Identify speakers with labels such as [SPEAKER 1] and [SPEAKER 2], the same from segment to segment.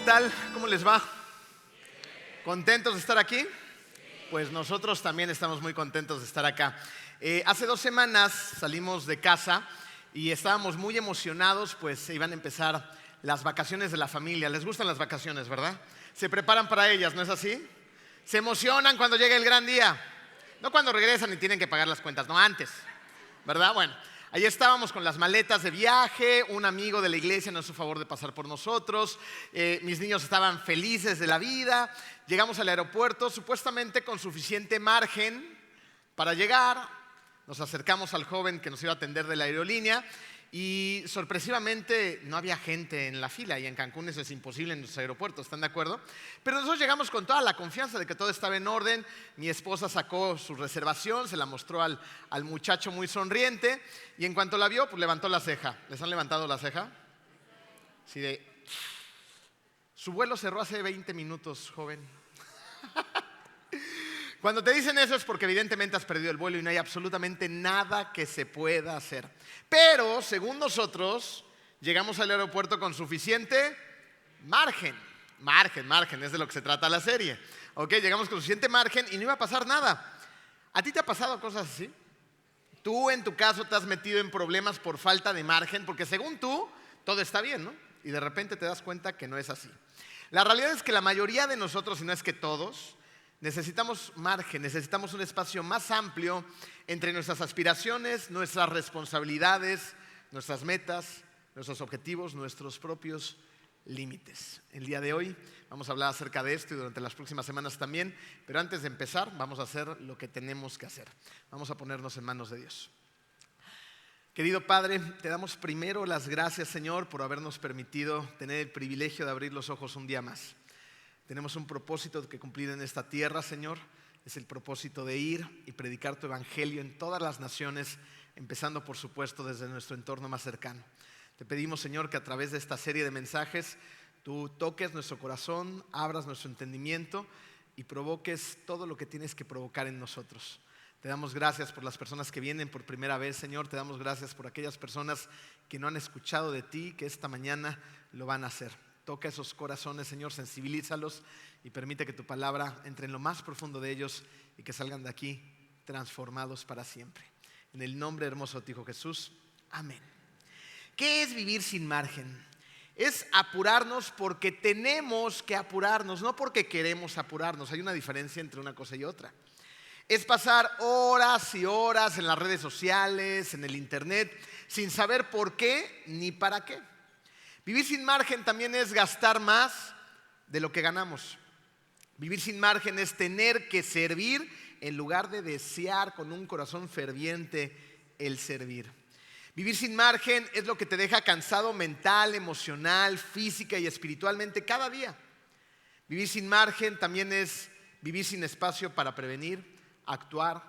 [SPEAKER 1] tal? ¿Cómo les va? ¿Contentos de estar aquí? Pues nosotros también estamos muy contentos de estar acá. Hace 2 semanas salimos de casa y estábamos muy emocionados, pues se iban a empezar las vacaciones de la familia. Les gustan las vacaciones, ¿verdad? Se preparan para ellas, ¿no es así? Se emocionan cuando llega el gran día. No cuando regresan y tienen que pagar las cuentas, no antes, ¿verdad? Bueno, ahí estábamos con las maletas de viaje, un amigo de la iglesia nos hizo favor de pasar por nosotros, mis niños estaban felices de la vida, llegamos al aeropuerto supuestamente con suficiente margen para llegar, nos acercamos al joven que nos iba a atender de la aerolínea y sorpresivamente no había gente en la fila y en Cancún eso es imposible en los aeropuertos, ¿están de acuerdo? Pero nosotros llegamos con toda la confianza de que todo estaba en orden, mi esposa sacó su reservación, se la mostró al muchacho muy sonriente y en cuanto la vio, pues levantó la ceja. ¿Les han levantado la ceja? Sí, su vuelo cerró hace 20 minutos, joven. Cuando te dicen eso es porque evidentemente has perdido el vuelo y no hay absolutamente nada que se pueda hacer. Pero, según nosotros, llegamos al aeropuerto con suficiente margen. Margen, es de lo que se trata la serie. ¿Ok? Llegamos con suficiente margen y no iba a pasar nada. ¿A ti te ha pasado cosas así? Tú, en tu caso, te has metido en problemas por falta de margen, porque según tú, todo está bien, ¿no? Y de repente te das cuenta que no es así. La realidad es que la mayoría de nosotros, si no es que todos, necesitamos margen, necesitamos un espacio más amplio entre nuestras aspiraciones, nuestras responsabilidades, nuestras metas, nuestros objetivos, nuestros propios límites. El día de hoy vamos a hablar acerca de esto y durante las próximas semanas también, pero antes de empezar vamos a hacer lo que tenemos que hacer. Vamos a ponernos en manos de Dios. Querido Padre, te damos primero las gracias, Señor, por habernos permitido tener el privilegio de abrir los ojos un día más. Tenemos un propósito que cumplir en esta tierra, Señor. Es el propósito de ir y predicar tu evangelio en todas las naciones, empezando, por supuesto, desde nuestro entorno más cercano. Te pedimos, Señor, que a través de esta serie de mensajes tú toques nuestro corazón, abras nuestro entendimiento y provoques todo lo que tienes que provocar en nosotros. Te damos gracias por las personas que vienen por primera vez, Señor. Te damos gracias por aquellas personas que no han escuchado de ti, que esta mañana lo van a hacer. Toca esos corazones, Señor, sensibilízalos y permite que tu palabra entre en lo más profundo de ellos y que salgan de aquí transformados para siempre. En el nombre hermoso de tu Hijo Jesús, amén. ¿Qué es vivir sin margen? Es apurarnos porque tenemos que apurarnos, no porque queremos apurarnos. Hay una diferencia entre una cosa y otra. Es pasar horas y horas en las redes sociales, en el internet, sin saber por qué ni para qué. Vivir sin margen también es gastar más de lo que ganamos. Vivir sin margen es tener que servir en lugar de desear con un corazón ferviente el servir. Vivir sin margen es lo que te deja cansado mental, emocional, física y espiritualmente cada día. Vivir sin margen también es vivir sin espacio para prevenir, actuar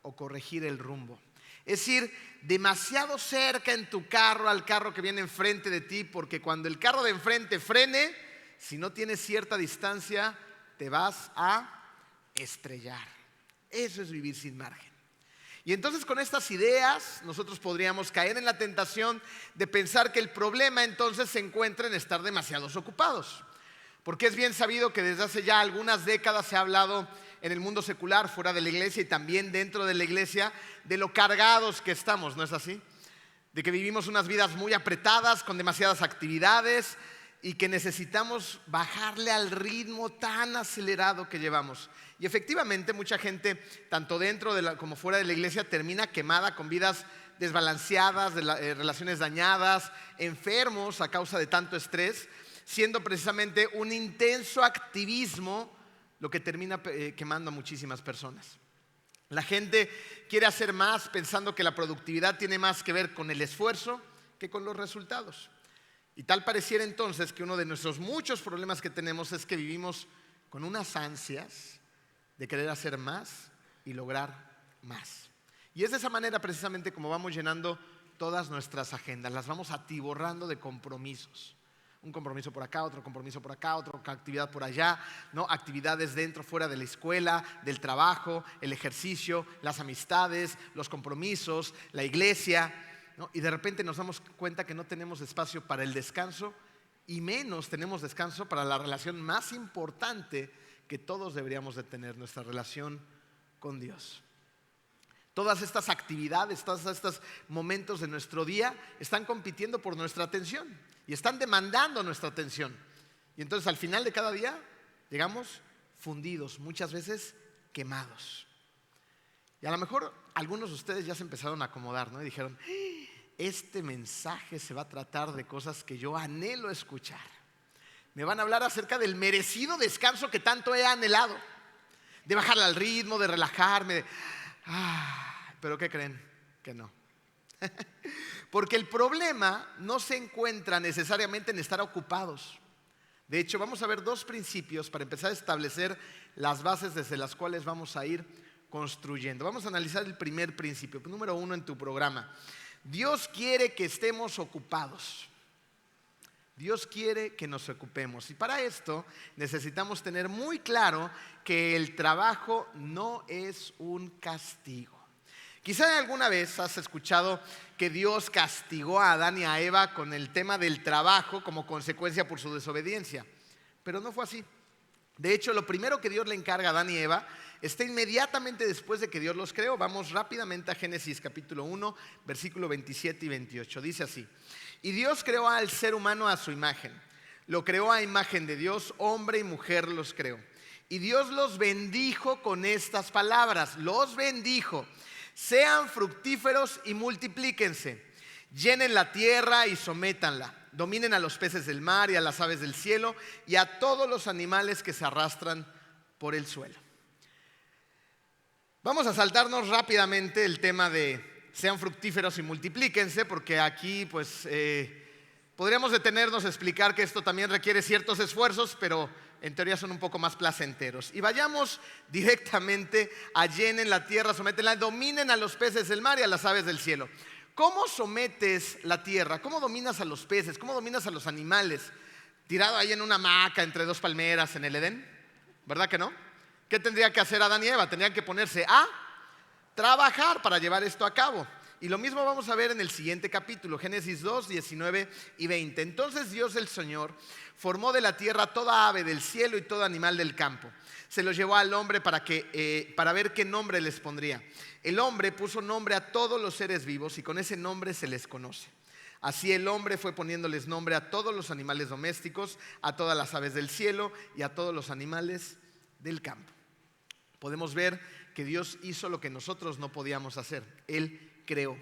[SPEAKER 1] o corregir el rumbo. Es ir demasiado cerca en tu carro al carro que viene enfrente de ti, porque cuando el carro de enfrente frene, si no tienes cierta distancia, te vas a estrellar. Eso es vivir sin margen. Y entonces con estas ideas nosotros podríamos caer en la tentación de pensar que el problema entonces se encuentra en estar demasiados ocupados. Porque es bien sabido que desde hace ya algunas décadas se ha hablado en el mundo secular, fuera de la iglesia y también dentro de la iglesia, de lo cargados que estamos, ¿no es así? De que vivimos unas vidas muy apretadas, con demasiadas actividades y que necesitamos bajarle al ritmo tan acelerado que llevamos. Y efectivamente mucha gente, tanto dentro como fuera de la iglesia, termina quemada con vidas desbalanceadas, relaciones dañadas, enfermos a causa de tanto estrés, siendo precisamente un intenso activismo lo que termina quemando a muchísimas personas. La gente quiere hacer más pensando que la productividad tiene más que ver con el esfuerzo que con los resultados. Y tal pareciera entonces que uno de nuestros muchos problemas que tenemos es que vivimos con unas ansias de querer hacer más y lograr más. Y es de esa manera precisamente como vamos llenando todas nuestras agendas, las vamos atiborrando de compromisos. Un compromiso por acá, otro compromiso por acá, otra actividad por allá, ¿no? Actividades dentro, fuera de la escuela, del trabajo, el ejercicio, las amistades, los compromisos, la iglesia, ¿no? Y de repente nos damos cuenta que no tenemos espacio para el descanso y menos tenemos descanso para la relación más importante que todos deberíamos de tener, nuestra relación con Dios. Todas estas actividades, todos estos momentos de nuestro día están compitiendo por nuestra atención y están demandando nuestra atención. Y entonces al final de cada día llegamos fundidos, muchas veces quemados. Y a lo mejor algunos de ustedes ya se empezaron a acomodar, ¿no? Y dijeron, este mensaje se va a tratar de cosas que yo anhelo escuchar. Me van a hablar acerca del merecido descanso que tanto he anhelado, de bajarle al ritmo, de relajarme, pero ¿qué creen? Que no. Porque el problema no se encuentra necesariamente en estar ocupados. De hecho, vamos a ver dos principios para empezar a establecer las bases desde las cuales vamos a ir construyendo. Vamos a analizar el primer principio, número 1 en tu programa. Dios quiere que estemos ocupados. Dios quiere que nos ocupemos. Y para esto necesitamos tener muy claro que el trabajo no es un castigo. Quizá alguna vez has escuchado que Dios castigó a Adán y a Eva con el tema del trabajo como consecuencia por su desobediencia. Pero no fue así. De hecho, lo primero que Dios le encarga a Adán y Eva está inmediatamente después de que Dios los creó. Vamos rápidamente a Génesis capítulo 1, versículo 27 y 28. Dice así: y Dios creó al ser humano a su imagen. Lo creó a imagen de Dios, hombre y mujer los creó. Y Dios los bendijo con estas palabras. Los bendijo. Sean fructíferos y multiplíquense. Llenen la tierra y sométanla. Dominen a los peces del mar y a las aves del cielo y a todos los animales que se arrastran por el suelo. Vamos a saltarnos rápidamente el tema de sean fructíferos y multiplíquense, porque aquí podríamos detenernos a explicar que esto también requiere ciertos esfuerzos, pero en teoría son un poco más placenteros. Y vayamos directamente a llenen la tierra, sométenla, dominen a los peces del mar y a las aves del cielo. ¿Cómo sometes la tierra? ¿Cómo dominas a los peces? ¿Cómo dominas a los animales? Tirado ahí en una hamaca entre dos palmeras en el Edén, ¿verdad que no? ¿Qué tendría que hacer Adán y Eva? Tendrían que ponerse a trabajar para llevar esto a cabo. Y lo mismo vamos a ver en el siguiente capítulo, Génesis 2, 19 y 20. Entonces Dios el Señor formó de la tierra toda ave del cielo y todo animal del campo. Se los llevó al hombre para ver qué nombre les pondría. El hombre puso nombre a todos los seres vivos y con ese nombre se les conoce. Así el hombre fue poniéndoles nombre a todos los animales domésticos, a todas las aves del cielo y a todos los animales del campo. Podemos ver que Dios hizo lo que nosotros no podíamos hacer. Él creó.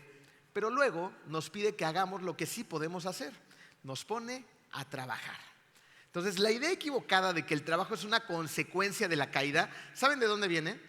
[SPEAKER 1] Pero luego nos pide que hagamos lo que sí podemos hacer. Nos pone a trabajar. Entonces, la idea equivocada de que el trabajo es una consecuencia de la caída, ¿saben de dónde viene?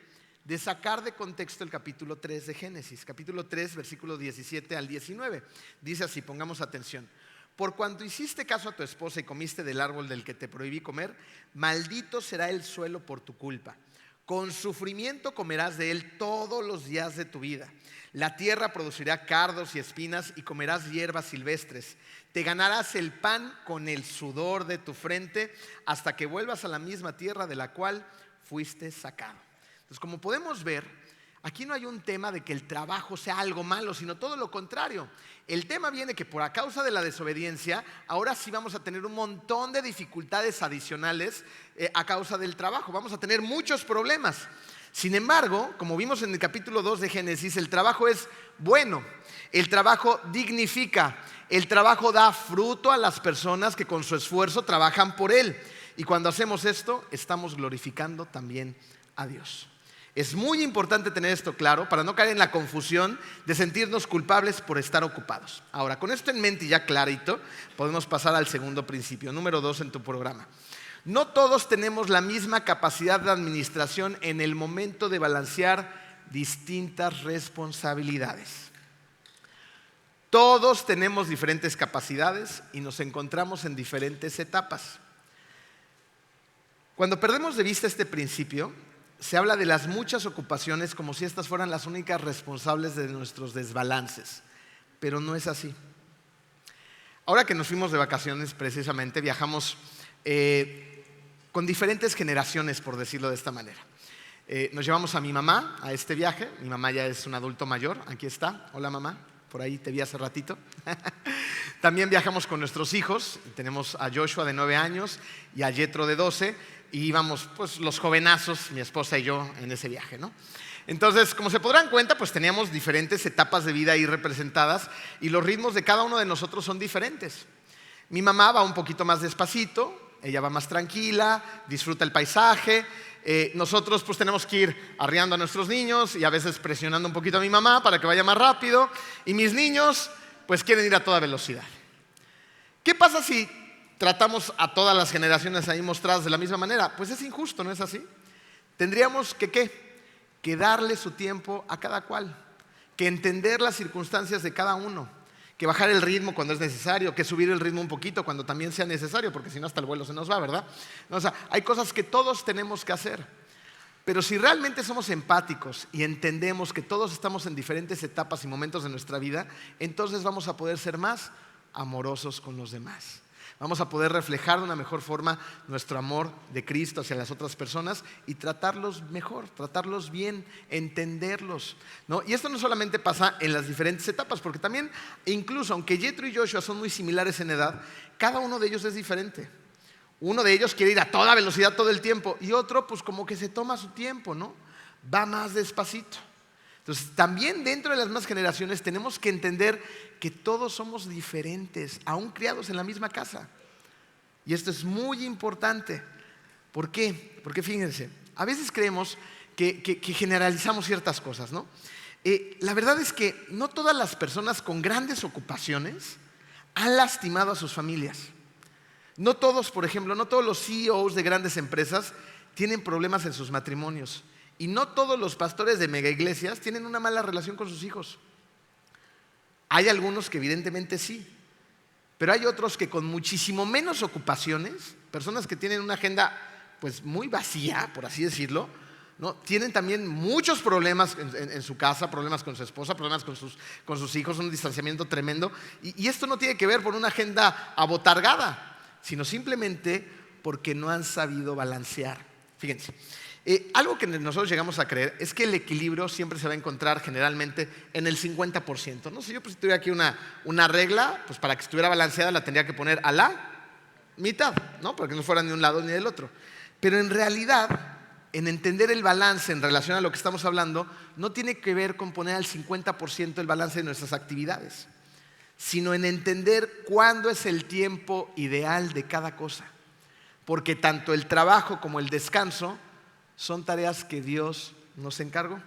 [SPEAKER 1] De sacar de contexto el capítulo 3 de Génesis. Capítulo 3, versículo 17 al 19. Dice así, pongamos atención. Por cuanto hiciste caso a tu esposa y comiste del árbol del que te prohibí comer, maldito será el suelo por tu culpa. Con sufrimiento comerás de él todos los días de tu vida. La tierra producirá cardos y espinas y comerás hierbas silvestres. Te ganarás el pan con el sudor de tu frente hasta que vuelvas a la misma tierra de la cual fuiste sacado. Entonces, como podemos ver, aquí no hay un tema de que el trabajo sea algo malo, sino todo lo contrario. El tema viene que por a causa de la desobediencia, ahora sí vamos a tener un montón de dificultades adicionales a causa del trabajo. Vamos a tener muchos problemas. Sin embargo, como vimos en el capítulo 2 de Génesis, el trabajo es bueno. El trabajo dignifica. El trabajo da fruto a las personas que con su esfuerzo trabajan por él. Y cuando hacemos esto, estamos glorificando también a Dios. Es muy importante tener esto claro para no caer en la confusión de sentirnos culpables por estar ocupados. Ahora, con esto en mente y ya clarito, podemos pasar al segundo principio, número 2 en tu programa. No todos tenemos la misma capacidad de administración en el momento de balancear distintas responsabilidades. Todos tenemos diferentes capacidades y nos encontramos en diferentes etapas. Cuando perdemos de vista este principio, se habla de las muchas ocupaciones como si estas fueran las únicas responsables de nuestros desbalances, pero no es así. Ahora que nos fuimos de vacaciones, precisamente viajamos con diferentes generaciones, por decirlo de esta manera. Nos llevamos a mi mamá a este viaje. Mi mamá ya es un adulto mayor, aquí está. Hola, mamá. por ahí te vi hace ratito. También viajamos con nuestros hijos, tenemos a Joshua de 9 años y a Yetro de 12, y íbamos pues los jovenazos, mi esposa y yo, en ese viaje, ¿no? Entonces, como se podrán cuenta, pues teníamos diferentes etapas de vida ahí representadas y los ritmos de cada uno de nosotros son diferentes. Mi mamá va un poquito más despacito, ella va más tranquila, disfruta el paisaje. Nosotros pues tenemos que ir arreando a nuestros niños y a veces presionando un poquito a mi mamá para que vaya más rápido. Y mis niños pues quieren ir a toda velocidad. ¿Qué pasa si tratamos a todas las generaciones ahí mostradas de la misma manera? Pues es injusto, ¿no es así? Tendríamos que, ¿qué? Que darle su tiempo a cada cual, que entender las circunstancias de cada uno, que bajar el ritmo cuando es necesario, que subir el ritmo un poquito cuando también sea necesario, porque si no hasta el vuelo se nos va, ¿verdad? O sea, hay cosas que todos tenemos que hacer. Pero si realmente somos empáticos y entendemos que todos estamos en diferentes etapas y momentos de nuestra vida, entonces vamos a poder ser más amorosos con los demás. Vamos a poder reflejar de una mejor forma nuestro amor de Cristo hacia las otras personas y tratarlos mejor, tratarlos bien, entenderlos, ¿no? Y esto no solamente pasa en las diferentes etapas, porque también, incluso aunque Yetro y Joshua son muy similares en edad, cada uno de ellos es diferente. Uno de ellos quiere ir a toda velocidad todo el tiempo y otro pues como que se toma su tiempo, ¿no? Va más despacito. Entonces, también dentro de las más generaciones tenemos que entender que todos somos diferentes, aún criados en la misma casa. Y esto es muy importante. ¿Por qué? Porque fíjense, a veces creemos que generalizamos ciertas cosas, ¿no? La verdad es que no todas las personas con grandes ocupaciones han lastimado a sus familias. No todos, por ejemplo, no todos los CEOs de grandes empresas tienen problemas en sus matrimonios. Y no todos los pastores de mega iglesias tienen una mala relación con sus hijos. Hay algunos que evidentemente sí, pero hay otros que con muchísimo menos ocupaciones, personas que tienen una agenda pues muy vacía, por así decirlo, ¿no? Tienen también muchos problemas en su casa, problemas con su esposa, problemas con sus hijos, un distanciamiento tremendo. Y esto no tiene que ver por una agenda abotargada, sino simplemente porque no han sabido balancear. Fíjense. Algo que nosotros llegamos a creer es que el equilibrio siempre se va a encontrar generalmente en el 50%. No sé, yo pues, si tuviera aquí una regla, pues para que estuviera balanceada la tendría que poner a la mitad, ¿no? Para que no fuera ni un lado ni del otro. Pero en realidad, en entender el balance en relación a lo que estamos hablando, no tiene que ver con poner al 50% el balance de nuestras actividades, sino en entender cuándo es el tiempo ideal de cada cosa. Porque tanto el trabajo como el descanso son tareas que Dios nos encargó.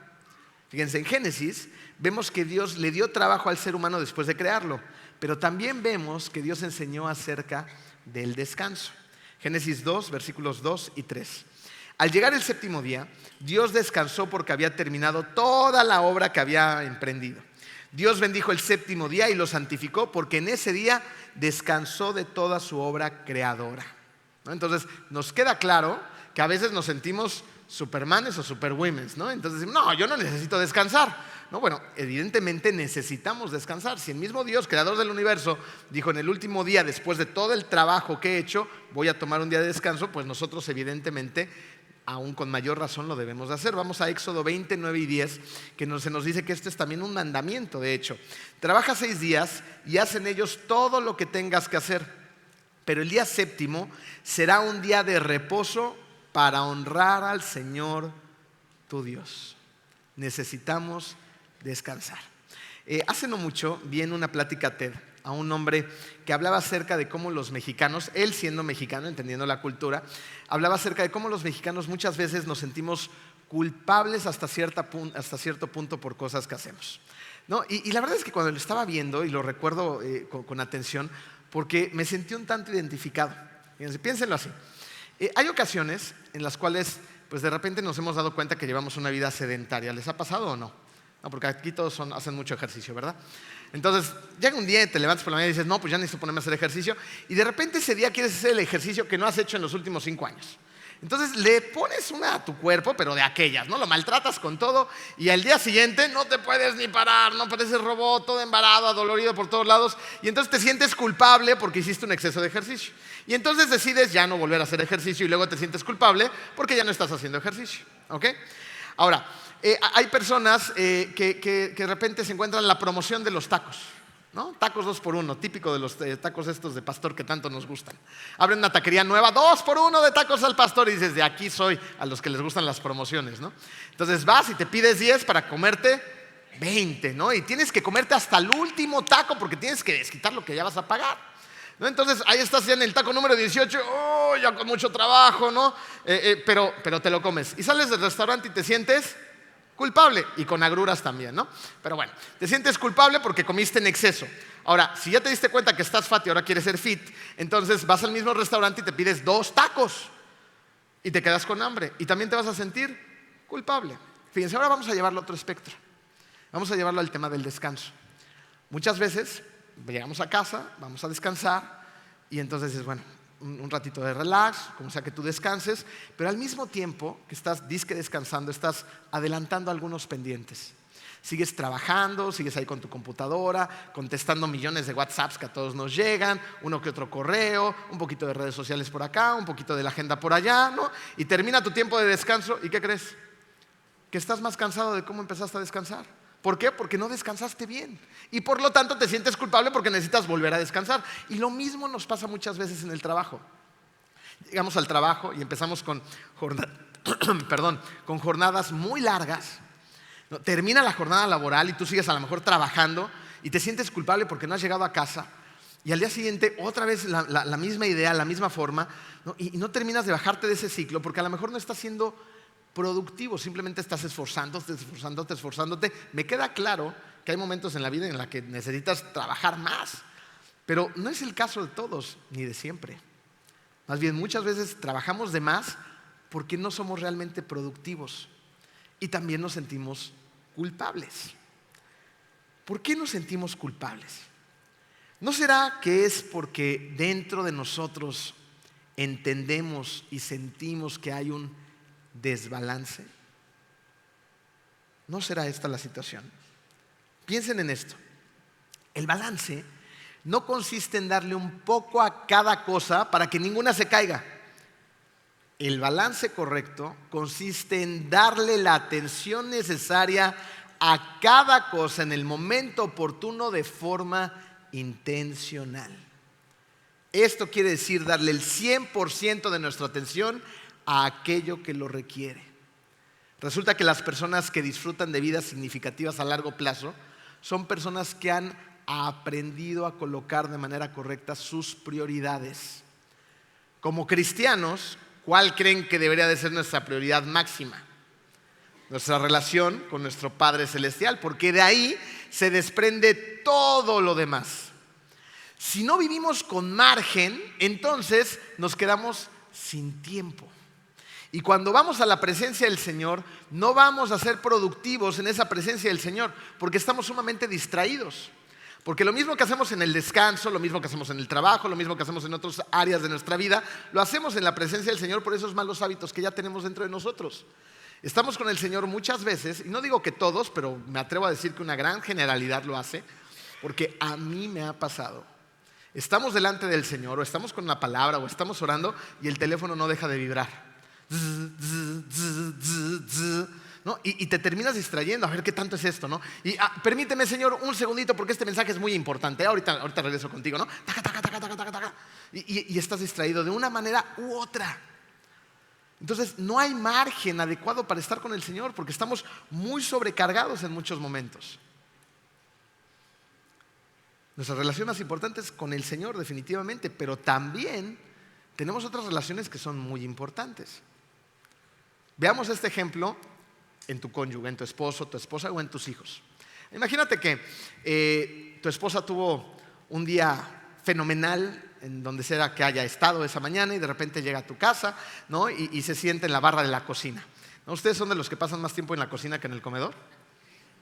[SPEAKER 1] Fíjense, en Génesis vemos que Dios le dio trabajo al ser humano después de crearlo, pero también vemos que Dios enseñó acerca del descanso. Génesis 2, versículos 2 y 3. Al llegar el séptimo día, Dios descansó porque había terminado toda la obra que había emprendido. Dios bendijo el séptimo día y lo santificó porque en ese día descansó de toda su obra creadora, ¿no? Entonces nos queda claro que a veces nos sentimos supermanes o superwomens, ¿no? Entonces decimos, no, yo no necesito descansar. No, bueno, evidentemente necesitamos descansar. Si el mismo Dios, creador del universo, dijo en el último día, después de todo el trabajo que he hecho, voy a tomar un día de descanso, pues nosotros evidentemente, aún con mayor razón, lo debemos de hacer. Vamos a Éxodo 20, 9 y 10, que se nos dice que esto es también un mandamiento, de hecho. Trabaja 6 días y haz en ellos todo lo que tengas que hacer, pero el día séptimo será un día de reposo para honrar al Señor tu Dios. Necesitamos descansar. Hace no mucho vi en una plática TED a un hombre que hablaba acerca de cómo los mexicanos, él siendo mexicano, entendiendo la cultura, hablaba acerca de cómo los mexicanos muchas veces nos sentimos culpables hasta cierto punto por cosas que hacemos, ¿no? Y la verdad es que cuando lo estaba viendo, y lo recuerdo con atención, porque me sentí un tanto identificado. Fíjense, piénsenlo así. Hay ocasiones en las cuales pues de repente nos hemos dado cuenta que llevamos una vida sedentaria. ¿Les ha pasado o no? No, porque aquí todos hacen mucho ejercicio, ¿verdad? Entonces llega un día y te levantas por la mañana y dices, no, pues ya necesito ponerme a hacer ejercicio. Y de repente ese día quieres hacer el ejercicio que no has hecho en los últimos 5 años. Entonces le pones una a tu cuerpo, pero de aquellas, ¿no? Lo maltratas con todo y al día siguiente no te puedes ni parar, no pareces robot, todo embarado, adolorido por todos lados. Y entonces te sientes culpable porque hiciste un exceso de ejercicio. Y entonces decides ya no volver a hacer ejercicio y luego te sientes culpable porque ya no estás haciendo ejercicio, ¿ok? Ahora, Hay personas que de repente se encuentran la promoción de los tacos, ¿no? Tacos 2x1, típico de los tacos estos de pastor que tanto nos gustan. Abren una taquería nueva, 2x1 de tacos al pastor, y dices, de aquí soy, a los que les gustan las promociones, ¿no? Entonces vas y te pides 10 para comerte 20, ¿no? Y tienes que comerte hasta el último taco porque tienes que desquitar lo que ya vas a pagar, ¿no? Entonces ahí estás ya en el taco número 18, oh, ya con mucho trabajo, ¿no? Pero te lo comes. Y sales del restaurante y te sientes culpable, y con agruras también, ¿no? Pero bueno, te sientes culpable porque comiste en exceso. Ahora, si ya te diste cuenta que estás fat y ahora quieres ser fit, entonces vas al mismo restaurante y te pides 2 tacos y te quedas con hambre y también te vas a sentir culpable. Fíjense, ahora vamos a llevarlo a otro espectro. Vamos a llevarlo al tema del descanso. Muchas veces llegamos a casa, vamos a descansar y entonces dices, bueno, un ratito de relax, como sea que tú descanses, pero al mismo tiempo que estás disque descansando, estás adelantando algunos pendientes. Sigues trabajando, sigues ahí con tu computadora, contestando millones de WhatsApps que a todos nos llegan, uno que otro correo, un poquito de redes sociales por acá, un poquito de la agenda por allá, ¿no? Y termina tu tiempo de descanso, ¿y qué crees? Que estás más cansado de cómo empezaste a descansar. ¿Por qué? Porque no descansaste bien. Y por lo tanto te sientes culpable porque necesitas volver a descansar. Y lo mismo nos pasa muchas veces en el trabajo. Llegamos al trabajo y empezamos con jornadas muy largas. ¿No? Termina la jornada laboral y tú sigues a lo mejor trabajando y te sientes culpable porque no has llegado a casa. Y al día siguiente otra vez la misma idea, la misma forma, ¿no? Y no terminas de bajarte de ese ciclo porque a lo mejor no estás siendo productivo, simplemente estás esforzándote. Me queda claro que hay momentos en la vida en los que necesitas trabajar más, pero no es el caso de todos ni de siempre. Más bien, muchas veces trabajamos de más porque no somos realmente productivos y también nos sentimos culpables. ¿Por qué nos sentimos culpables? ¿No será que es porque dentro de nosotros entendemos y sentimos que hay un desbalance? ¿No será esta la situación? Piensen en esto. El balance no consiste en darle un poco a cada cosa para que ninguna se caiga. El balance correcto consiste en darle la atención necesaria a cada cosa en el momento oportuno de forma intencional. Esto quiere decir darle el 100% de nuestra atención a aquello que lo requiere. Resulta que las personas que disfrutan de vidas significativas a largo plazo son personas que han aprendido a colocar de manera correcta sus prioridades. Como cristianos, ¿cuál creen que debería de ser nuestra prioridad máxima? Nuestra relación con nuestro Padre Celestial, porque de ahí se desprende todo lo demás. Si no vivimos con margen, entonces nos quedamos sin tiempo. Y cuando vamos a la presencia del Señor, no vamos a ser productivos en esa presencia del Señor, porque estamos sumamente distraídos. Porque lo mismo que hacemos en el descanso, lo mismo que hacemos en el trabajo, lo mismo que hacemos en otras áreas de nuestra vida, lo hacemos en la presencia del Señor por esos malos hábitos que ya tenemos dentro de nosotros. Estamos con el Señor muchas veces, y no digo que todos, pero me atrevo a decir que una gran generalidad lo hace, porque a mí me ha pasado. Estamos delante del Señor, o estamos con la palabra, o estamos orando, y el teléfono no deja de vibrar. ¿No? Y te terminas distrayendo, a ver qué tanto es esto, ¿no? Y permíteme, Señor, un segundito porque este mensaje es muy importante. Ahorita regreso contigo, ¿no? Y estás distraído de una manera u otra. Entonces no hay margen adecuado para estar con el Señor porque estamos muy sobrecargados en muchos momentos. Nuestra relación más importante es con el Señor definitivamente, pero también tenemos otras relaciones que son muy importantes. Veamos este ejemplo en tu cónyuge, en tu esposo, tu esposa o en tus hijos. Imagínate que tu esposa tuvo un día fenomenal en donde sea que haya estado esa mañana y de repente llega a tu casa, ¿no? y se sienta en la barra de la cocina, ¿no? ¿Ustedes son de los que pasan más tiempo en la cocina que en el comedor?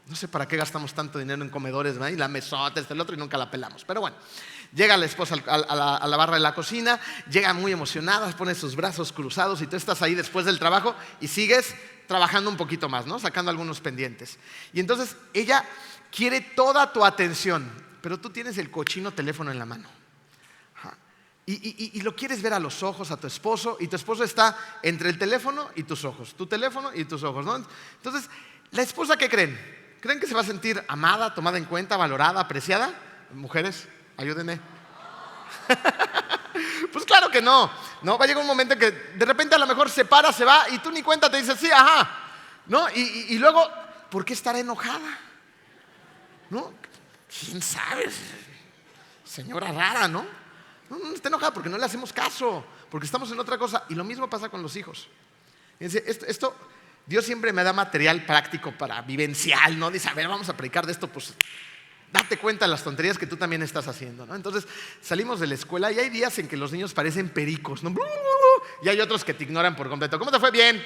[SPEAKER 1] No sé para qué gastamos tanto dinero en comedores, ¿no? Y la mesota, el otro, y nunca la pelamos. Pero bueno, llega la esposa a la barra de la cocina, llega muy emocionada, pone sus brazos cruzados y tú estás ahí después del trabajo y sigues trabajando un poquito más, ¿no? Sacando algunos pendientes. Y entonces ella quiere toda tu atención, pero tú tienes el cochino teléfono en la mano. Y lo quieres ver a los ojos a tu esposo, y tu esposo está entre el teléfono y tus ojos, tu teléfono y tus ojos, ¿no? Entonces ¿La esposa qué creen? ¿Creen que se va a sentir amada, tomada en cuenta, valorada, apreciada? Mujeres, ayúdenme. Pues claro que no. No, va a llegar un momento en que de repente a lo mejor se para, se va y tú ni cuenta te dices, sí, ajá. ¿No? Y luego, ¿por qué estará enojada? ¿No? ¿Quién sabe? Señora rara, ¿no? No está enojada porque no le hacemos caso, porque estamos en otra cosa. Y lo mismo pasa con los hijos. Fíjense, esto Dios siempre me da material práctico para vivencial, ¿no? Dice, a ver, vamos a predicar de esto, pues date cuenta de las tonterías que tú también estás haciendo, ¿no? Entonces salimos de la escuela y hay días en que los niños parecen pericos, ¿no? Y hay otros que te ignoran por completo. ¿Cómo te fue? Bien.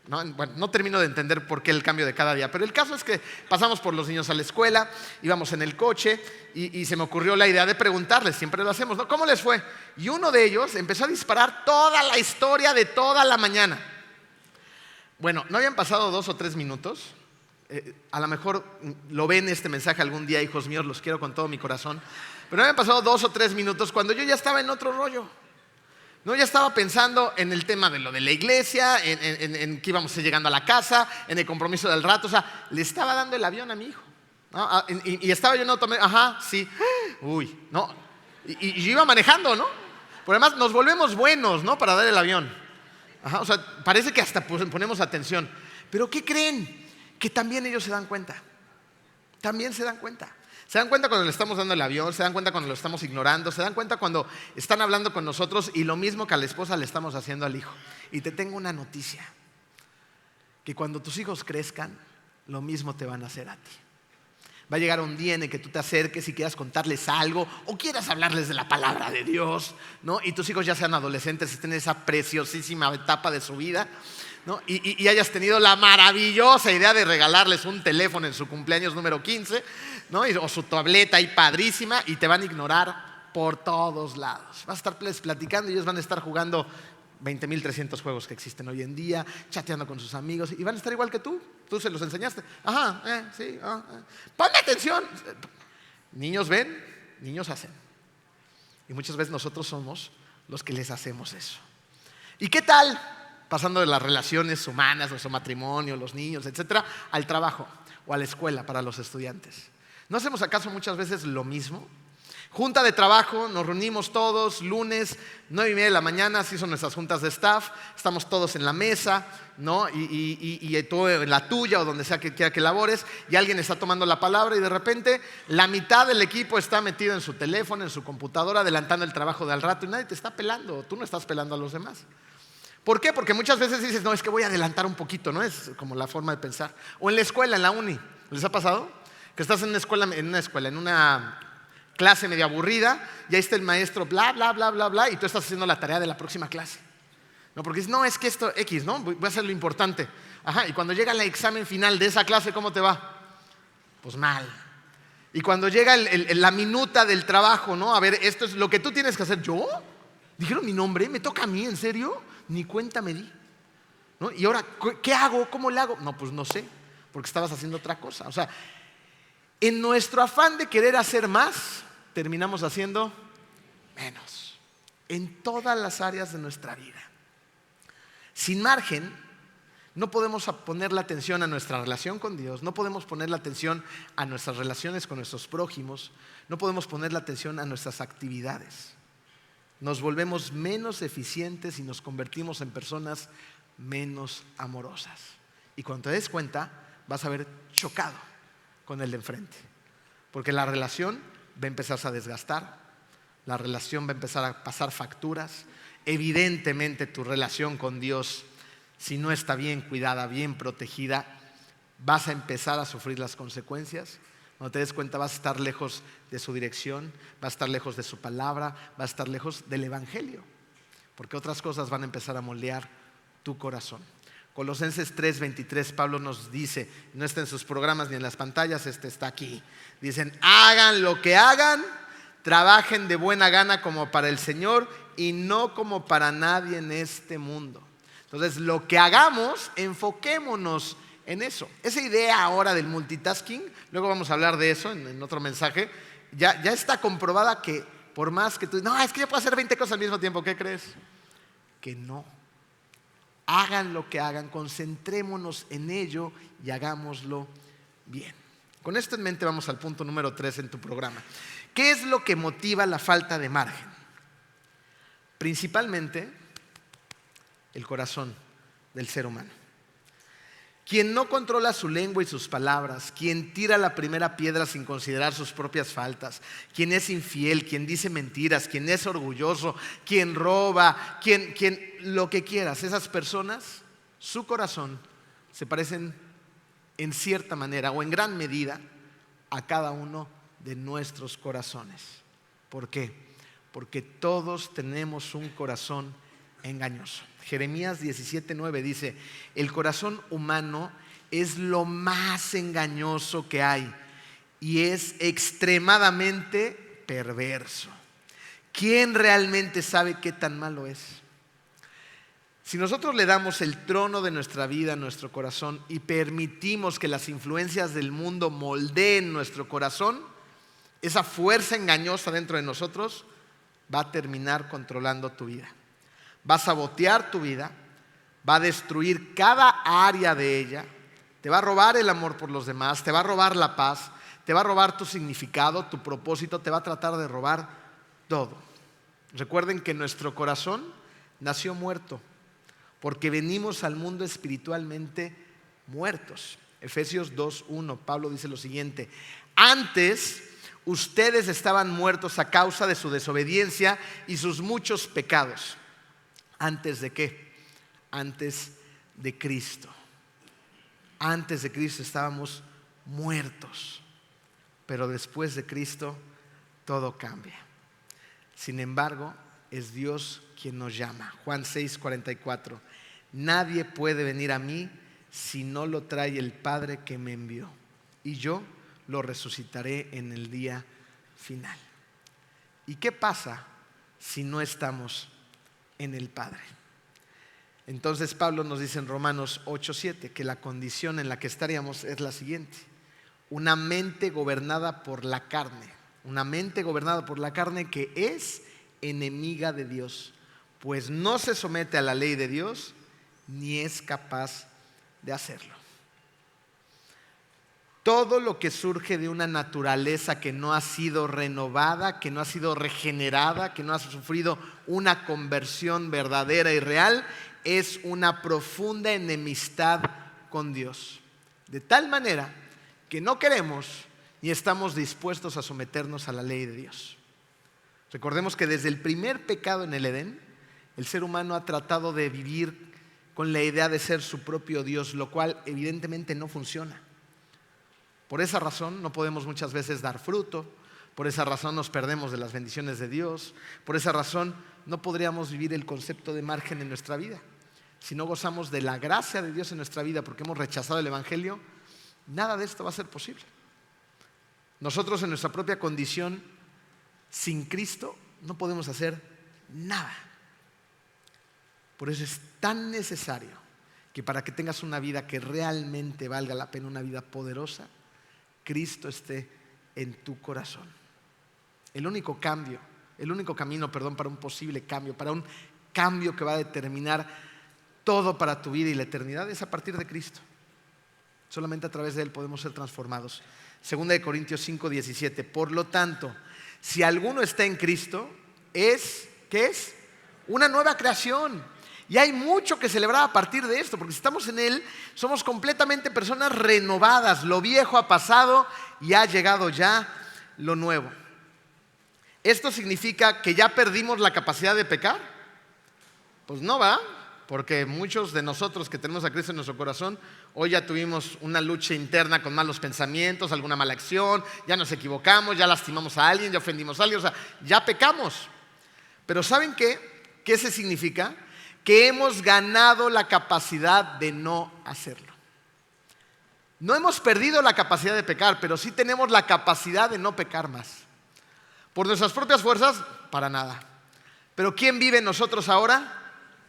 [SPEAKER 1] No, bueno, no termino de entender por qué el cambio de cada día, pero el caso es que pasamos por los niños a la escuela, íbamos en el coche y se me ocurrió la idea de preguntarles, siempre lo hacemos, ¿no? ¿Cómo les fue? Y uno de ellos empezó a disparar toda la historia de toda la mañana. Bueno, no habían pasado 2 o 3 minutos. A lo mejor lo ven este mensaje algún día, hijos míos, los quiero con todo mi corazón. Pero no habían pasado 2 o 3 minutos cuando yo ya estaba en otro rollo. No, ya estaba pensando en el tema de lo de la iglesia, en que íbamos a ir llegando a la casa, en el compromiso del rato. O sea, le estaba dando el avión a mi hijo, ¿no? Y estaba yo en automático, ajá, sí, uy, ¿no? Y yo iba manejando, ¿no? Por además nos volvemos buenos, ¿no? Para dar el avión. Ajá, o sea, parece que hasta ponemos atención. Pero ¿qué creen? Que también ellos se dan cuenta. También se dan cuenta. Se dan cuenta cuando le estamos dando el avión, se dan cuenta cuando lo estamos ignorando, se dan cuenta cuando están hablando con nosotros y lo mismo que a la esposa le estamos haciendo al hijo. Y te tengo una noticia, que cuando tus hijos crezcan, lo mismo te van a hacer a ti. Va a llegar un día en el que tú te acerques y quieras contarles algo o quieras hablarles de la palabra de Dios, ¿no? Y tus hijos ya sean adolescentes y estén en esa preciosísima etapa de su vida, ¿no? Y hayas tenido la maravillosa idea de regalarles un teléfono en su cumpleaños número 15, ¿no? O su tableta ahí padrísima y te van a ignorar por todos lados. Vas a estar platicando y ellos van a estar jugando 20.300 juegos que existen hoy en día, chateando con sus amigos y van a estar igual que tú. Tú se los enseñaste. Ajá, sí. Ponle atención. Niños ven, niños hacen. Y muchas veces nosotros somos los que les hacemos eso. ¿Y qué tal? Pasando de las relaciones humanas, nuestro matrimonio, los niños, etcétera, al trabajo o a la escuela para los estudiantes. ¿No hacemos acaso muchas veces lo mismo? Junta de trabajo, nos reunimos todos, lunes, 9:30 de la mañana, así son nuestras juntas de staff, estamos todos en la mesa, ¿no? Y tú en la tuya o donde sea que quiera que labores, y alguien está tomando la palabra y de repente la mitad del equipo está metido en su teléfono, en su computadora, adelantando el trabajo de al rato y nadie te está pelando, tú no estás pelando a los demás. ¿Por qué? Porque muchas veces dices, no, es que voy a adelantar un poquito, ¿no? Es como la forma de pensar. O en la escuela, en la uni, ¿les ha pasado? Que estás en una clase medio aburrida y ahí está el maestro bla, bla, bla, bla, bla y tú estás haciendo la tarea de la próxima clase. No, porque dices, no, es que esto X, ¿no? Voy a hacer lo importante. Ajá, y cuando llega el examen final de esa clase, ¿cómo te va? Pues mal. Y cuando llega la minuta del trabajo, ¿no? A ver, esto es lo que tú tienes que hacer. ¿Yo? ¿Dijeron mi nombre? ¿Me toca a mí? ¿En serio? Ni cuenta me di, ¿no? Y ahora, ¿qué hago? ¿Cómo le hago? No, pues no sé, porque estabas haciendo otra cosa. O sea, en nuestro afán de querer hacer más, terminamos haciendo menos. En todas las áreas de nuestra vida. Sin margen, no podemos poner la atención a nuestra relación con Dios, no podemos poner la atención a nuestras relaciones con nuestros prójimos, no podemos poner la atención a nuestras actividades. Nos volvemos menos eficientes y nos convertimos en personas menos amorosas. Y cuando te des cuenta, vas a haber chocado con el de enfrente. Porque la relación va a empezar a desgastar, la relación va a empezar a pasar facturas. Evidentemente tu relación con Dios, si no está bien cuidada, bien protegida, vas a empezar a sufrir las consecuencias. Cuando te des cuenta vas a estar lejos de su dirección, vas a estar lejos de su palabra, vas a estar lejos del evangelio, porque otras cosas van a empezar a moldear tu corazón. Colosenses 3:23, Pablo nos dice, no está en sus programas ni en las pantallas, está aquí. Dicen, hagan lo que hagan, trabajen de buena gana como para el Señor y no como para nadie en este mundo. Entonces, lo que hagamos, enfoquémonos en eso. Esa idea ahora del multitasking, luego vamos a hablar de eso en otro mensaje, ya está comprobada que por más que tú, no, es que yo puedo hacer 20 cosas al mismo tiempo, ¿qué crees? Que no. Hagan lo que hagan, concentrémonos en ello y hagámoslo bien. Con esto en mente vamos al punto número 3 en tu programa. ¿Qué es lo que motiva la falta de margen? Principalmente el corazón del ser humano. Quien no controla su lengua y sus palabras, quien tira la primera piedra sin considerar sus propias faltas, quien es infiel, quien dice mentiras, quien es orgulloso, quien roba, quien lo que quieras, esas personas, su corazón se parecen en cierta manera o en gran medida a cada uno de nuestros corazones. ¿Por qué? Porque todos tenemos un corazón engañoso. Jeremías 17:9 dice: el corazón humano es lo más engañoso que hay y es extremadamente perverso. ¿Quién realmente sabe qué tan malo es? Si nosotros le damos el trono de nuestra vida a nuestro corazón y permitimos que las influencias del mundo moldeen nuestro corazón, esa fuerza engañosa dentro de nosotros va a terminar controlando tu vida. Va a sabotear tu vida, va a destruir cada área de ella, te va a robar el amor por los demás, te va a robar la paz, te va a robar tu significado, tu propósito, te va a tratar de robar todo. Recuerden que nuestro corazón nació muerto, porque venimos al mundo espiritualmente muertos. Efesios 2:1, Pablo dice lo siguiente: antes ustedes estaban muertos a causa de su desobediencia y sus muchos pecados. ¿Antes de qué? Antes de Cristo. Antes de Cristo estábamos muertos, pero después de Cristo todo cambia. Sin embargo, es Dios quien nos llama. Juan 6:44. Nadie puede venir a mí si no lo trae el Padre que me envió, y yo lo resucitaré en el día final. ¿Y qué pasa si no estamos en el Padre? Entonces Pablo nos dice en Romanos 8:7 que la condición en la que estaríamos es la siguiente: una mente gobernada por la carne, una mente gobernada por la carne que es enemiga de Dios, pues no se somete a la ley de Dios ni es capaz de hacerlo. Todo lo que surge de una naturaleza que no ha sido renovada, que no ha sido regenerada, que no ha sufrido una conversión verdadera y real, es una profunda enemistad con Dios. De tal manera que no queremos ni estamos dispuestos a someternos a la ley de Dios. Recordemos que desde el primer pecado en el Edén, el ser humano ha tratado de vivir con la idea de ser su propio Dios, lo cual evidentemente no funciona. Por esa razón no podemos muchas veces dar fruto, por esa razón nos perdemos de las bendiciones de Dios, por esa razón no podríamos vivir el concepto de margen en nuestra vida. Si no gozamos de la gracia de Dios en nuestra vida porque hemos rechazado el Evangelio, nada de esto va a ser posible. Nosotros en nuestra propia condición, sin Cristo, no podemos hacer nada. Por eso es tan necesario que para que tengas una vida que realmente valga la pena, una vida poderosa, Cristo esté en tu corazón. El único camino para un posible cambio, para un cambio que va a determinar todo para tu vida y la eternidad, es a partir de Cristo. Solamente a través de Él podemos ser transformados. 2 Corintios 5:17. Por lo tanto, si alguno está en Cristo, ¿qué es? Una nueva creación. Y hay mucho que celebrar a partir de esto, porque si estamos en Él, somos completamente personas renovadas. Lo viejo ha pasado y ha llegado ya lo nuevo. ¿Esto significa que ya perdimos la capacidad de pecar? Pues no, ¿verdad? Porque muchos de nosotros que tenemos a Cristo en nuestro corazón, hoy ya tuvimos una lucha interna con malos pensamientos, alguna mala acción, ya nos equivocamos, ya lastimamos a alguien, ya ofendimos a alguien, o sea, ya pecamos. Pero ¿saben qué? ¿Qué se significa? Que hemos ganado la capacidad de no hacerlo. No hemos perdido la capacidad de pecar, pero sí tenemos la capacidad de no pecar más. Por nuestras propias fuerzas, para nada. Pero ¿quién vive en nosotros ahora?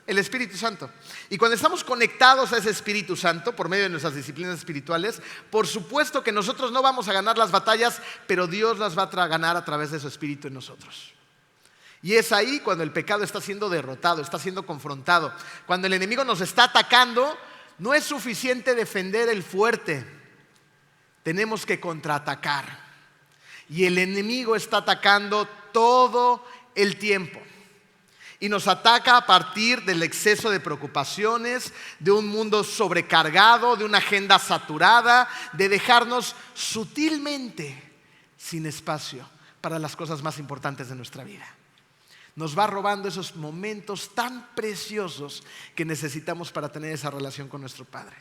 [SPEAKER 1] El Espíritu Santo. Y cuando estamos conectados a ese Espíritu Santo por medio de nuestras disciplinas espirituales, por supuesto que nosotros no vamos a ganar las batallas, pero Dios las va a ganar a través de su Espíritu en nosotros. Y es ahí cuando el pecado está siendo derrotado, está siendo confrontado. Cuando el enemigo nos está atacando, no es suficiente defender el fuerte. Tenemos que contraatacar. Y el enemigo está atacando todo el tiempo. Y nos ataca a partir del exceso de preocupaciones, de un mundo sobrecargado, de una agenda saturada, de dejarnos sutilmente sin espacio para las cosas más importantes de nuestra vida. Nos va robando esos momentos tan preciosos que necesitamos para tener esa relación con nuestro Padre.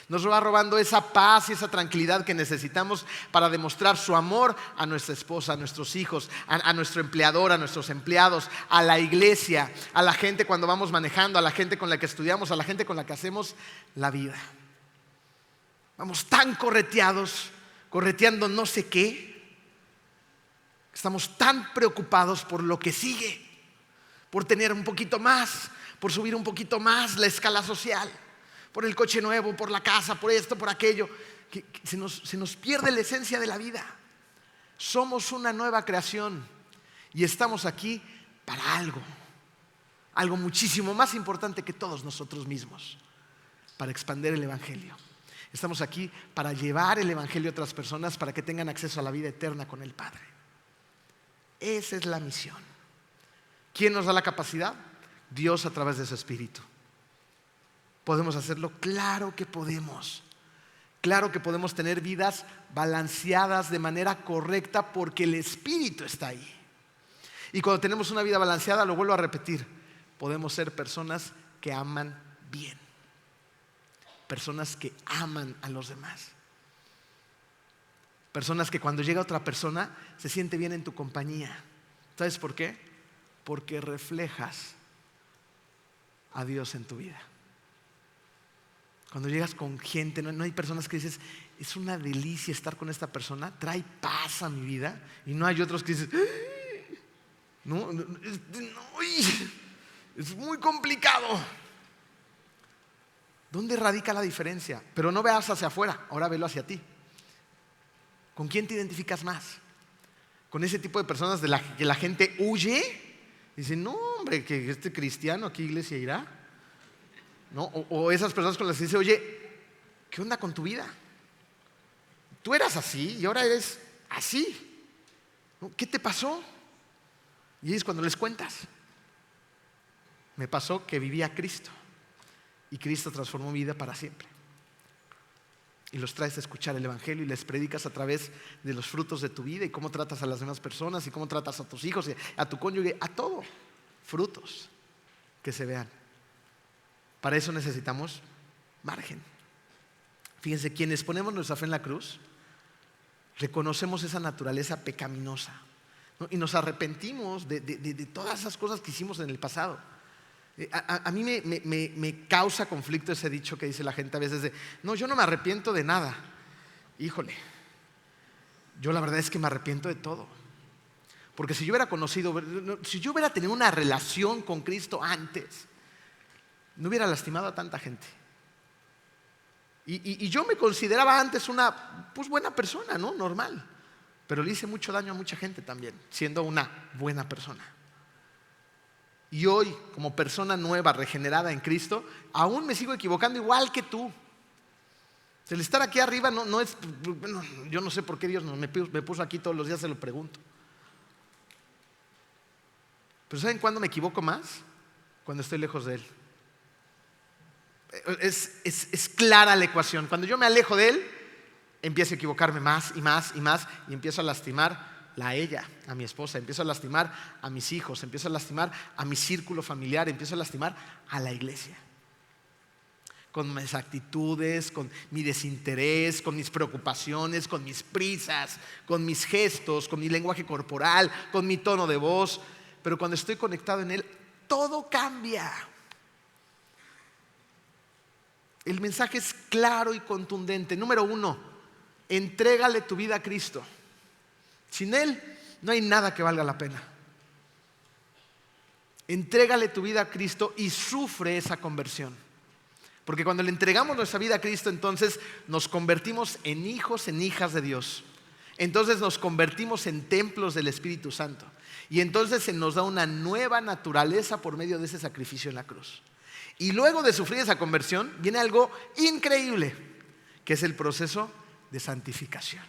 [SPEAKER 1] Nos va robando esa paz y esa tranquilidad que necesitamos para demostrar su amor a nuestra esposa, a nuestros hijos, a nuestro empleador, a nuestros empleados, a la iglesia, a la gente cuando vamos manejando, a la gente con la que estudiamos, a la gente con la que hacemos la vida. Vamos tan correteados, correteando no sé qué. Estamos tan preocupados por lo que sigue, por tener un poquito más, por subir un poquito más la escala social, por el coche nuevo, por la casa, por esto, por aquello, que se nos pierde la esencia de la vida. Somos una nueva creación y estamos aquí para algo muchísimo más importante que todos nosotros mismos, para expandir el evangelio. Estamos aquí para llevar el evangelio a otras personas para que tengan acceso a la vida eterna con el Padre. Esa es la misión. ¿Quién nos da la capacidad? Dios a través de su Espíritu. ¿Podemos hacerlo? Claro que podemos. Claro que podemos tener vidas balanceadas de manera correcta porque el Espíritu está ahí. Y cuando tenemos una vida balanceada, lo vuelvo a repetir, podemos ser personas que aman bien. Personas que aman a los demás. Personas que cuando llega otra persona se siente bien en tu compañía. ¿Sabes por qué? Porque reflejas a Dios en tu vida. Cuando llegas con gente, no hay personas que dices, es una delicia estar con esta persona, trae paz a mi vida. Y no hay otros que dices, no, es muy complicado. ¿Dónde radica la diferencia? Pero no veas hacia afuera, ahora velo hacia ti. ¿Con quién te identificas más? ¿Con ese tipo de personas de la que la gente huye? Dice, no hombre, que este cristiano ¿a qué iglesia irá? ¿No? O esas personas con las que dice, oye, ¿qué onda con tu vida? Tú eras así y ahora eres así, ¿no? ¿Qué te pasó? Y es cuando les cuentas. Me pasó que viví a Cristo y Cristo transformó mi vida para siempre. Y los traes a escuchar el evangelio y les predicas a través de los frutos de tu vida y cómo tratas a las demás personas y cómo tratas a tus hijos, y a tu cónyuge, a todo. Frutos que se vean. Para eso necesitamos margen. Fíjense, quienes ponemos nuestra fe en la cruz, reconocemos esa naturaleza pecaminosa, ¿no? Y nos arrepentimos de todas esas cosas que hicimos en el pasado. A mí me causa conflicto ese dicho que dice la gente a veces de, no, yo no me arrepiento de nada. Híjole, yo la verdad es que me arrepiento de todo. Porque si yo hubiera conocido, si yo hubiera tenido una relación con Cristo antes, no hubiera lastimado a tanta gente. Y yo me consideraba antes una buena persona, ¿no? Normal. Pero le hice mucho daño a mucha gente también, siendo una buena persona. Y hoy, como persona nueva, regenerada en Cristo, aún me sigo equivocando igual que tú. El estar aquí arriba no es, bueno, yo no sé por qué Dios me puso aquí todos los días, se lo pregunto. Pero ¿saben cuándo me equivoco más? Cuando estoy lejos de Él. Es clara la ecuación. Cuando yo me alejo de Él, empiezo a equivocarme más y más y más y empiezo a lastimar a ella, a mi esposa, empiezo a lastimar a mis hijos, empiezo a lastimar a mi círculo familiar, empiezo a lastimar a la iglesia. Con mis actitudes, con mi desinterés, con mis preocupaciones, con mis prisas, con mis gestos, con mi lenguaje corporal, con mi tono de voz. Pero cuando estoy conectado en Él, todo cambia. El mensaje es claro y contundente. Número 1, entrégale tu vida a Cristo. Sin Él no hay nada que valga la pena. Entrégale tu vida a Cristo y sufre esa conversión. Porque cuando le entregamos nuestra vida a Cristo, entonces nos convertimos en hijos, en hijas de Dios. Entonces nos convertimos en templos del Espíritu Santo. Y entonces se nos da una nueva naturaleza por medio de ese sacrificio en la cruz. Y luego de sufrir esa conversión viene algo increíble, que es el proceso de santificación.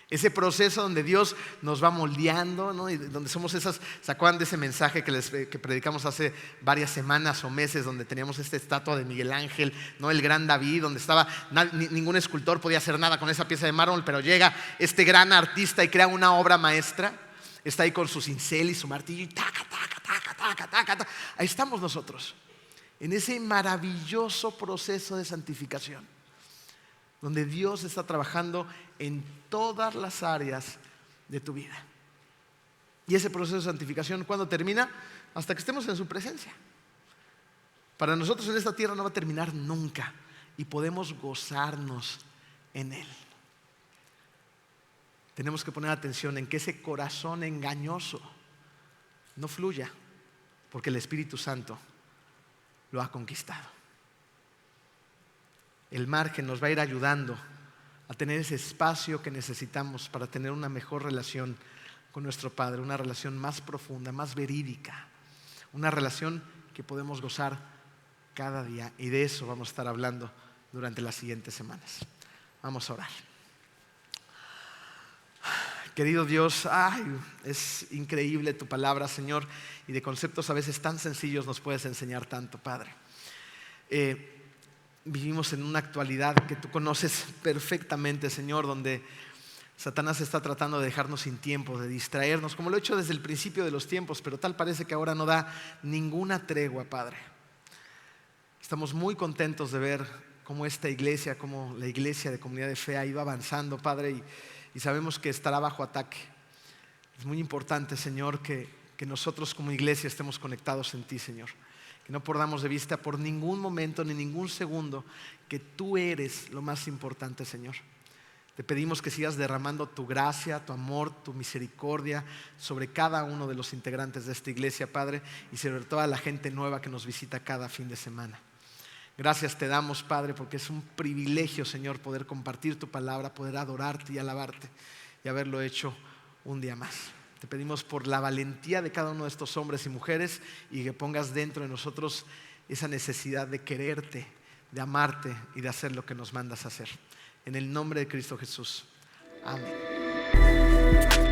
[SPEAKER 1] Ese proceso donde Dios nos va moldeando, ¿no? Y donde somos esas, ¿se acuerdan de ese mensaje que predicamos hace varias semanas o meses, donde teníamos esta estatua de Miguel Ángel, ¿no? El gran David, donde estaba, ningún escultor podía hacer nada con esa pieza de mármol, pero llega este gran artista y crea una obra maestra. Está ahí con su cincel y su martillo y taca, taca, taca, taca, taca, taca. Ahí estamos nosotros, en ese maravilloso proceso de santificación, donde Dios está trabajando en todas las áreas de tu vida. Y ese proceso de santificación, ¿cuándo termina? Hasta que estemos en su presencia. Para nosotros en esta tierra no va a terminar nunca, y podemos gozarnos en Él. Tenemos que poner atención en que ese corazón engañoso no fluya, porque el Espíritu Santo lo ha conquistado. El margen nos va a ir ayudando a tener ese espacio que necesitamos para tener una mejor relación con nuestro Padre, una relación más profunda, más verídica, una relación que podemos gozar cada día, y de eso vamos a estar hablando durante las siguientes semanas. Vamos a orar. Querido Dios, es increíble tu palabra, Señor, y de conceptos a veces tan sencillos nos puedes enseñar tanto, Padre. Vivimos en una actualidad que tú conoces perfectamente, Señor, donde Satanás está tratando de dejarnos sin tiempo, de distraernos, como lo ha hecho desde el principio de los tiempos, pero tal parece que ahora no da ninguna tregua, Padre. Estamos muy contentos de ver cómo esta iglesia, cómo la iglesia de Comunidad de Fe ha ido avanzando, Padre, y sabemos que estará bajo ataque. Es muy importante, Señor, que nosotros como iglesia estemos conectados en ti, Señor. Que no perdamos de vista por ningún momento ni ningún segundo que tú eres lo más importante, Señor. Te pedimos que sigas derramando tu gracia, tu amor, tu misericordia sobre cada uno de los integrantes de esta iglesia, Padre, y sobre toda la gente nueva que nos visita cada fin de semana. Gracias te damos, Padre, porque es un privilegio, Señor, poder compartir tu palabra, poder adorarte y alabarte, y haberlo hecho un día más. Te pedimos por la valentía de cada uno de estos hombres y mujeres, y que pongas dentro de nosotros esa necesidad de quererte, de amarte y de hacer lo que nos mandas a hacer. En el nombre de Cristo Jesús. Amén.